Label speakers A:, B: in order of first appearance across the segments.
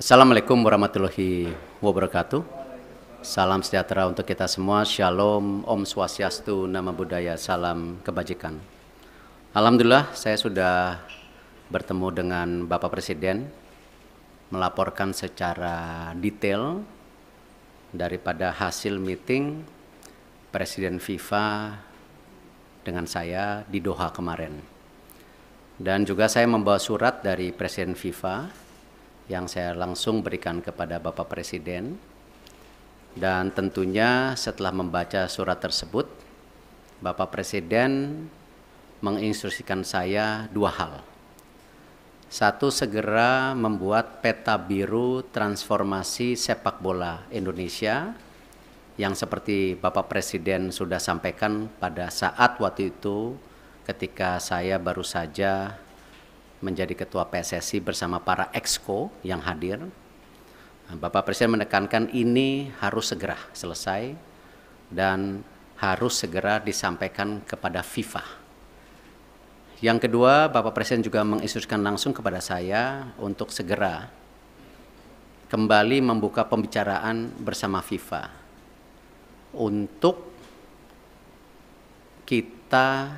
A: Assalamualaikum warahmatullahi wabarakatuh. Salam sejahtera untuk kita semua. Shalom, Om Swastiastu, Namo Buddhaya, salam kebajikan. Alhamdulillah saya sudah bertemu dengan Bapak Presiden, melaporkan secara detail daripada hasil meeting Presiden FIFA dengan saya di Doha kemarin. Dan juga saya membawa surat dari Presiden FIFA yang saya langsung berikan kepada Bapak Presiden. Dan tentunya setelah membaca surat tersebut, Bapak Presiden menginstruksikan saya dua hal. Satu, segera membuat peta biru transformasi sepak bola Indonesia yang seperti Bapak Presiden sudah sampaikan pada saat waktu itu ketika saya baru saja menjadi ketua PSSI bersama para exco yang hadir. Bapak Presiden menekankan ini harus segera selesai dan harus segera disampaikan kepada FIFA. Yang kedua, Bapak Presiden juga menginstruksikan langsung kepada saya untuk segera kembali membuka pembicaraan bersama FIFA untuk kita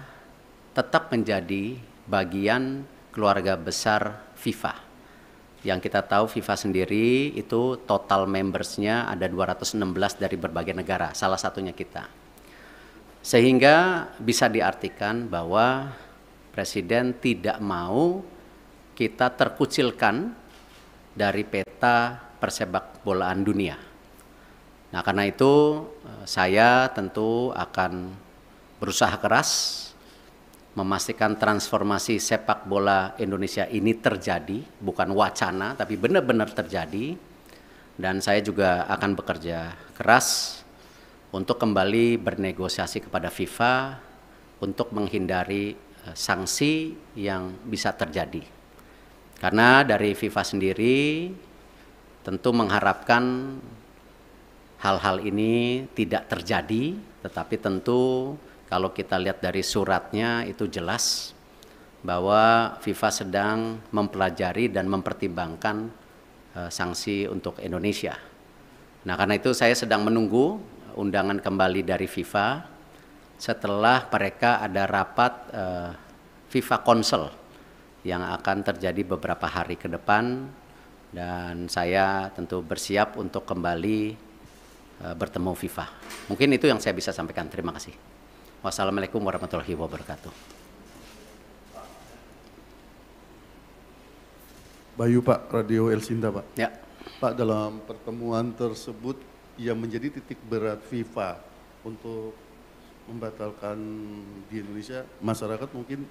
A: tetap menjadi bagian keluarga besar FIFA. Yang kita tahu FIFA sendiri itu total membersnya ada 216 dari berbagai negara, salah satunya kita. Sehingga bisa diartikan bahwa Presiden tidak mau kita terkucilkan dari peta persepak bolaan dunia. Nah, karena itu saya tentu akan berusaha keras memastikan transformasi sepak bola Indonesia ini terjadi, bukan wacana, tapi benar-benar terjadi. Dan saya juga akan bekerja keras untuk kembali bernegosiasi kepada FIFA untuk menghindari sanksi yang bisa terjadi. Karena dari FIFA sendiri tentu mengharapkan hal-hal ini tidak terjadi, tetapi tentu kalau kita lihat dari suratnya itu jelas bahwa FIFA sedang mempelajari dan mempertimbangkan sanksi untuk Indonesia. Nah, karena itu saya sedang menunggu undangan kembali dari FIFA setelah mereka ada rapat FIFA Council yang akan terjadi beberapa hari ke depan, dan saya tentu bersiap untuk kembali bertemu FIFA. Mungkin itu yang saya bisa sampaikan. Terima kasih. Wassalamualaikum warahmatullahi wabarakatuh.
B: Bayu Pak, Radio El Sinta Pak.
A: Ya.
B: Pak, dalam pertemuan tersebut yang menjadi titik berat FIFA untuk membatalkan di Indonesia, masyarakat mungkin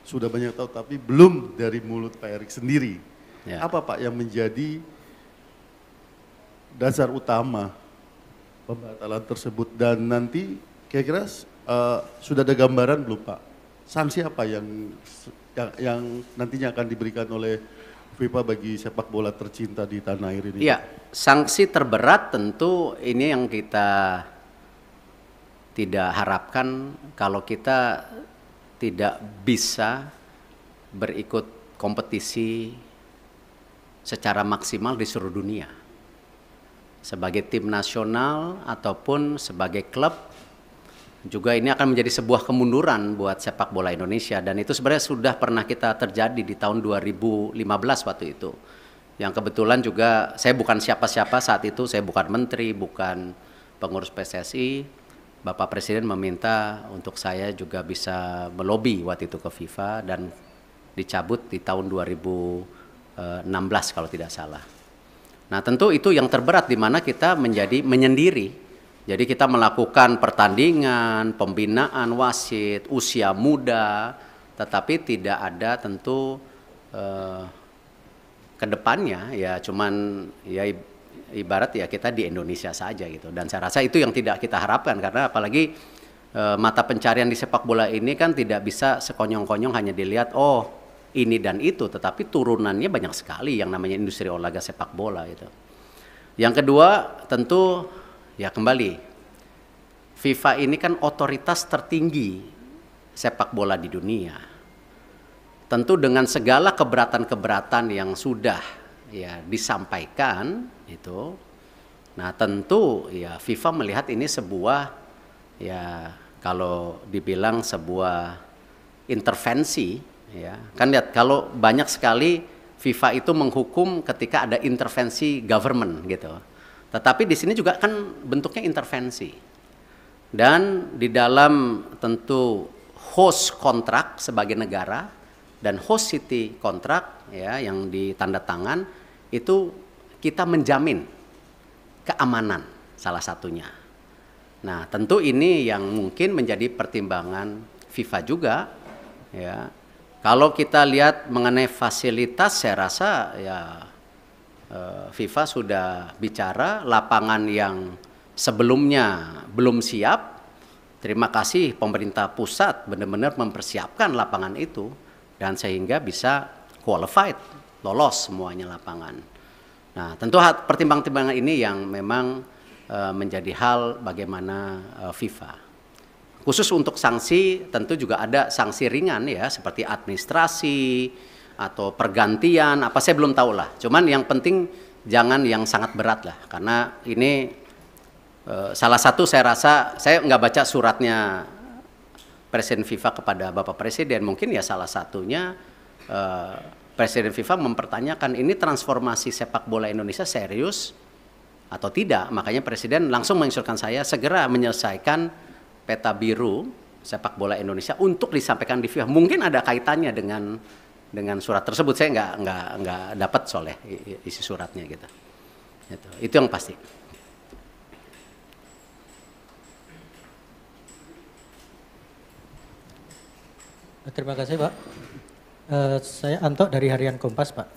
B: sudah banyak tahu, tapi belum dari mulut Pak Erik sendiri. Ya. Apa Pak yang menjadi dasar utama pembatalan tersebut, dan nanti kira-kira sudah ada gambaran belum Pak? Sanksi apa yang nantinya akan diberikan oleh FIFA bagi sepak bola tercinta di tanah air ini?
A: Iya, sanksi terberat tentu ini yang kita tidak harapkan kalau kita tidak bisa berikut kompetisi secara maksimal di seluruh dunia. Sebagai tim nasional ataupun sebagai klub, juga ini akan menjadi sebuah kemunduran buat sepak bola Indonesia, dan itu sebenarnya sudah pernah kita terjadi di tahun 2015 waktu itu. Yang kebetulan juga saya bukan siapa-siapa saat itu, saya bukan menteri, bukan pengurus PSSI. Bapak Presiden meminta untuk saya juga bisa melobi waktu itu ke FIFA dan dicabut di tahun 2016 kalau tidak salah. Nah, tentu itu yang terberat di mana kita menjadi menyendiri. Jadi kita melakukan pertandingan, pembinaan wasit, usia muda, tetapi tidak ada tentu ke depannya ya cuman ya ibarat ya kita di Indonesia saja gitu. Dan saya rasa itu yang tidak kita harapkan, karena apalagi mata pencarian di sepak bola ini kan tidak bisa sekonyong-konyong hanya dilihat oh ini dan itu, tetapi turunannya banyak sekali yang namanya industri olahraga sepak bola gitu. Yang kedua tentu ya kembali FIFA ini kan otoritas tertinggi sepak bola di dunia. Tentu dengan segala keberatan-keberatan yang sudah ya disampaikan itu, nah tentu ya FIFA melihat ini sebuah, ya kalau dibilang sebuah intervensi, ya kan lihat kalau banyak sekali FIFA itu menghukum ketika ada intervensi government gitu. Tetapi di sini juga kan bentuknya intervensi. Dan di dalam tentu host kontrak sebagai negara dan host city kontrak ya yang ditanda tangan itu kita menjamin keamanan salah satunya. Nah, tentu ini yang mungkin menjadi pertimbangan FIFA juga ya. Kalau kita lihat mengenai fasilitas, saya rasa ya FIFA sudah bicara lapangan yang sebelumnya belum siap. Terima kasih pemerintah pusat benar-benar mempersiapkan lapangan itu dan sehingga bisa qualified, lolos semuanya lapangan. Nah, tentu pertimbangan-pertimbangan ini yang memang menjadi hal bagaimana FIFA. Khusus untuk sanksi tentu juga ada sanksi ringan ya seperti administrasi atau pergantian apa saya belum tahu lah. Cuman yang penting jangan yang sangat berat lah karena ini salah satu saya rasa saya nggak baca suratnya Presiden FIFA kepada Bapak Presiden, mungkin ya salah satunya Presiden FIFA mempertanyakan ini transformasi sepak bola Indonesia serius atau tidak. Makanya Presiden langsung menginstruksikan saya segera menyelesaikan peta biru sepak bola Indonesia untuk disampaikan di FIFA. Mungkin ada kaitannya dengan surat tersebut. Saya nggak dapat soalnya isi suratnya gitu. Itu yang pasti.
C: Terima kasih Pak. Saya Anto dari Harian Kompas Pak.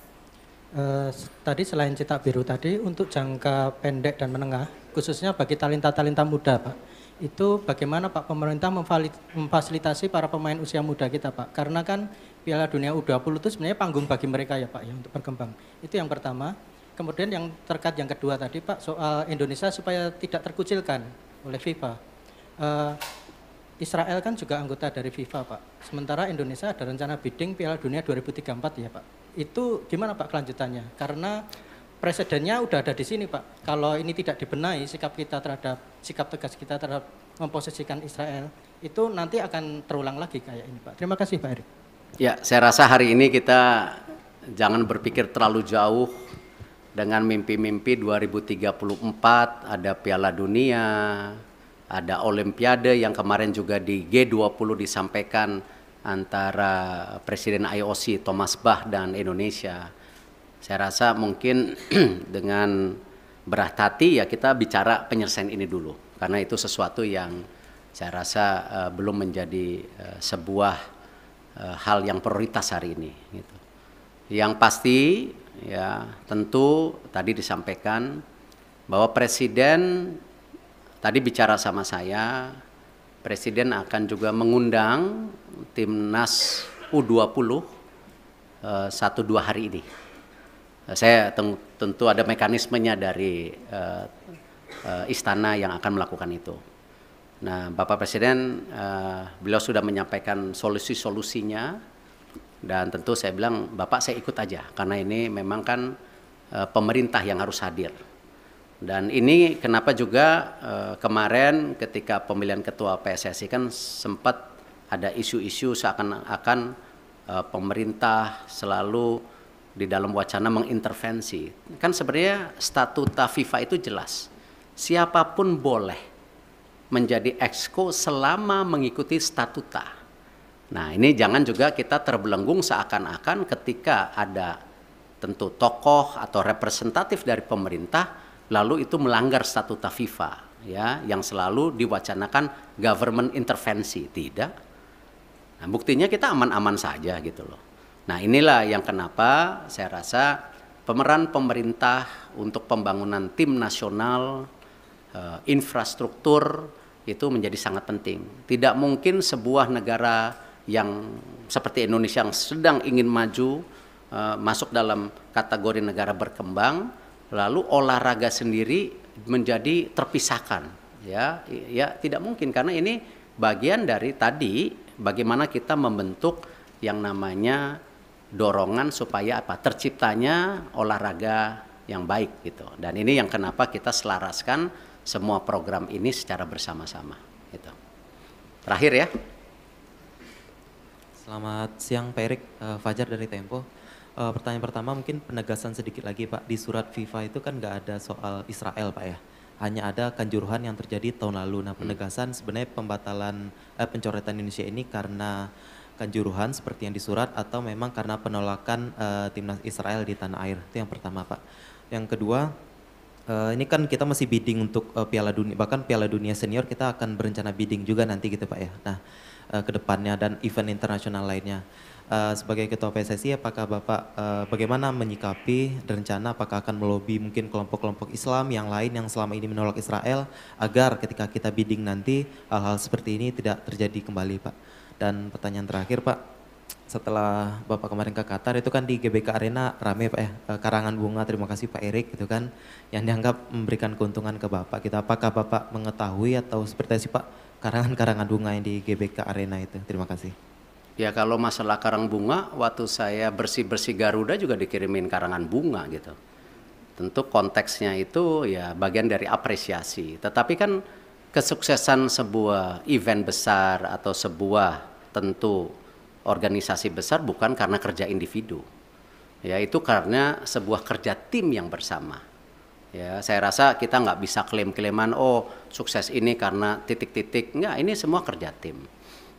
C: Tadi selain cetak biru tadi untuk jangka pendek dan menengah, khususnya bagi talenta-talenta muda Pak. Itu bagaimana Pak pemerintah memfasilitasi para pemain usia muda kita Pak? Karena kan Piala Dunia U20 itu sebenarnya panggung bagi mereka ya Pak ya untuk berkembang. Itu yang pertama. Kemudian yang terkait yang kedua tadi Pak soal Indonesia supaya tidak terkucilkan oleh FIFA. Israel kan juga anggota dari FIFA Pak. Sementara Indonesia ada rencana bidding Piala Dunia 2034 ya Pak. Itu gimana Pak kelanjutannya? Karena presidennya udah ada di sini Pak. Kalau ini tidak dibenahi sikap tegas kita terhadap memposisikan Israel itu nanti akan terulang lagi kayak ini Pak. Terima kasih Pak Erik.
A: Ya, saya rasa hari ini kita jangan berpikir terlalu jauh dengan mimpi-mimpi 2034 ada Piala Dunia, ada Olimpiade yang kemarin juga di G20 disampaikan antara Presiden IOC Thomas Bach dan Indonesia. Saya rasa mungkin dengan berat hati ya kita bicara penyelesaian ini dulu. Karena itu sesuatu yang saya rasa belum menjadi sebuah hal yang prioritas hari ini. Gitu. Yang pasti ya tentu tadi disampaikan bahwa Presiden tadi bicara sama saya, Presiden akan juga mengundang Timnas U20 1-2 hari ini. Saya tentu ada mekanismenya dari istana yang akan melakukan itu. Nah, Bapak Presiden, beliau sudah menyampaikan solusi-solusinya dan tentu saya bilang, Bapak saya ikut aja karena ini memang kan pemerintah yang harus hadir. Dan ini kenapa juga kemarin ketika pemilihan ketua PSSI kan sempat ada isu-isu seakan-akan pemerintah selalu di dalam wacana mengintervensi. Kan sebenarnya statuta FIFA itu jelas. Siapapun boleh menjadi exco selama mengikuti statuta. Nah, ini jangan juga kita terbelenggung seakan-akan ketika ada tentu tokoh atau representatif dari pemerintah lalu itu melanggar statuta FIFA ya yang selalu diwacanakan government intervensi. Tidak. Nah, buktinya kita aman-aman saja gitu loh. Nah, inilah yang kenapa saya rasa pemeran pemerintah untuk pembangunan tim nasional, infrastruktur itu menjadi sangat penting. Tidak mungkin sebuah negara yang seperti Indonesia yang sedang ingin maju, masuk dalam kategori negara berkembang, lalu olahraga sendiri menjadi terpisahkan. Ya tidak mungkin karena ini bagian dari tadi bagaimana kita membentuk yang namanya dorongan supaya apa? Terciptanya olahraga yang baik gitu. Dan ini yang kenapa kita selaraskan semua program ini secara bersama-sama gitu. Terakhir ya.
D: Selamat siang Pak Erik, Fajar dari Tempo. Pertanyaan pertama mungkin penegasan sedikit lagi Pak. Di surat FIFA itu kan nggak ada soal Israel Pak ya. Hanya ada kanjuruhan yang terjadi tahun lalu. Nah penegasan sebenarnya pembatalan pencoretan Indonesia ini karena kanjuruhan seperti yang disurat atau memang karena penolakan timnas Israel di tanah air. Itu yang pertama Pak. Yang kedua, ini kan kita masih bidding untuk Piala Dunia, bahkan Piala Dunia Senior kita akan berencana bidding juga nanti gitu Pak ya. Nah ke depannya dan event internasional lainnya. Sebagai Ketua PSSI, apakah Bapak bagaimana menyikapi rencana apakah akan melobi mungkin kelompok-kelompok Islam yang lain yang selama ini menolak Israel agar ketika kita bidding nanti hal-hal seperti ini tidak terjadi kembali Pak. Dan pertanyaan terakhir Pak, setelah Bapak kemarin ke Qatar itu kan di GBK Arena rame Pak ya, karangan bunga, terima kasih Pak Erik gitu kan, yang dianggap memberikan keuntungan ke Bapak. Kita apakah Bapak mengetahui atau seperti apa Pak karangan-karangan bunga yang di GBK Arena itu? Terima kasih.
A: Ya kalau masalah karang bunga, waktu saya bersih-bersih Garuda juga dikirimin karangan bunga gitu. Tentu konteksnya itu ya bagian dari apresiasi. Tetapi kan kesuksesan sebuah event besar atau sebuah tentu organisasi besar bukan karena kerja individu. Ya itu karena sebuah kerja tim yang bersama. Ya saya rasa kita nggak bisa klaim-klaiman oh sukses ini karena titik-titik. Enggak, ini semua kerja tim.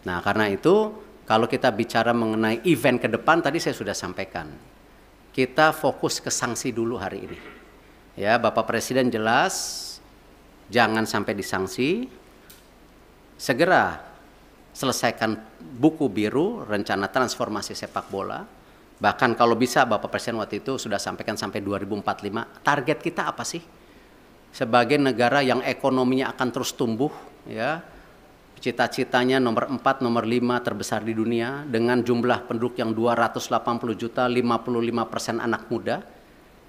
A: Nah karena itu kalau kita bicara mengenai event ke depan, tadi saya sudah sampaikan. Kita fokus ke sanksi dulu hari ini. Ya, Bapak Presiden jelas, jangan sampai disanksi. Segera selesaikan buku biru, rencana transformasi sepak bola. Bahkan kalau bisa Bapak Presiden waktu itu sudah sampaikan sampai 2045. Target kita apa sih? Sebagai negara yang ekonominya akan terus tumbuh, ya. Cita-citanya nomor 4, nomor 5 terbesar di dunia dengan jumlah penduduk yang 280 juta, 55% anak muda.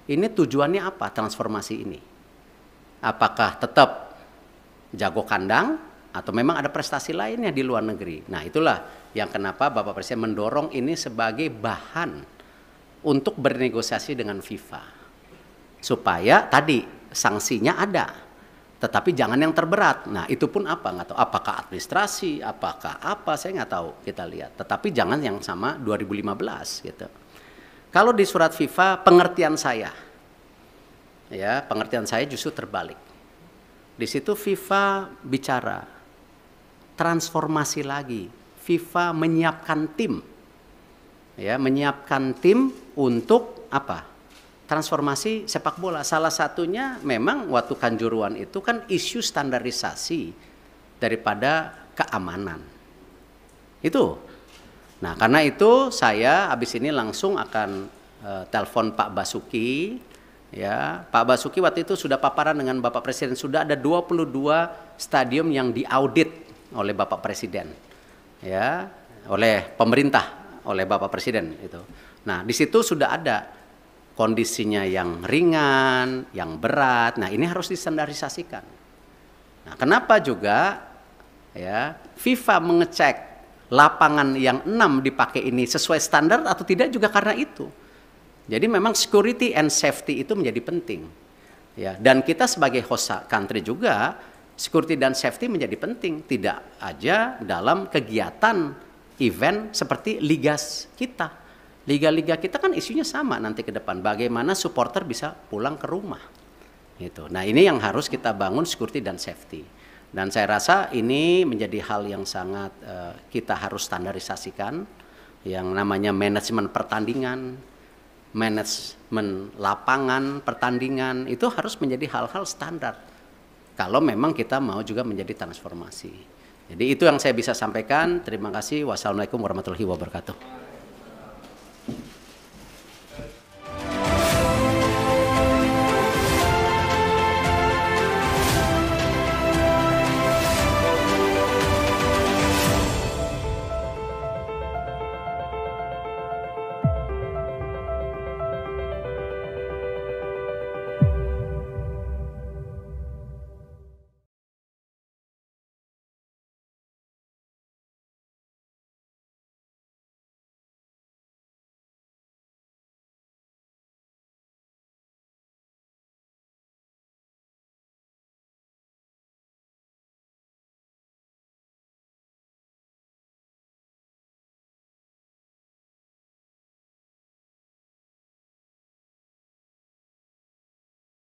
A: Ini tujuannya apa transformasi ini? Apakah tetap jago kandang atau memang ada prestasi lainnya di luar negeri? Nah itulah yang kenapa Bapak Presiden mendorong ini sebagai bahan untuk bernegosiasi dengan FIFA. Supaya tadi sanksinya ada. Tetapi jangan yang terberat. Nah itu pun apa? Nggak tahu. Apakah administrasi, apakah apa, saya nggak tahu. Kita lihat. Tetapi jangan yang sama 2015 gitu. Kalau di surat FIFA, pengertian saya justru terbalik. Di situ FIFA bicara transformasi lagi. FIFA menyiapkan tim, ya, menyiapkan tim untuk apa? Transformasi sepak bola. Salah satunya memang waktu Kanjuruhan itu kan isu standarisasi daripada keamanan. Itu. Nah karena itu saya habis ini langsung akan telepon Pak Basuki. Ya, Pak Basuki waktu itu sudah paparan dengan Bapak Presiden. Sudah ada 22 stadium yang diaudit oleh Bapak Presiden. Ya, oleh pemerintah, oleh Bapak Presiden itu. Nah di situ sudah ada kondisinya yang ringan, yang berat. Nah, ini harus distandarisasikan. Nah, kenapa juga ya FIFA mengecek lapangan yang 6 dipakai ini sesuai standar atau tidak juga karena itu. Jadi memang security and safety itu menjadi penting. Ya, dan kita sebagai host country juga security dan safety menjadi penting, tidak aja dalam kegiatan event seperti liga kita. Liga-liga kita kan isunya sama nanti ke depan. Bagaimana supporter bisa pulang ke rumah. Gitu. Nah ini yang harus kita bangun security dan safety. Dan saya rasa ini menjadi hal yang sangat kita harus standarisasikan. Yang namanya manajemen pertandingan, manajemen lapangan pertandingan. Itu harus menjadi hal-hal standar. Kalau memang kita mau juga menjadi transformasi. Jadi itu yang saya bisa sampaikan. Terima kasih. Wassalamualaikum warahmatullahi wabarakatuh.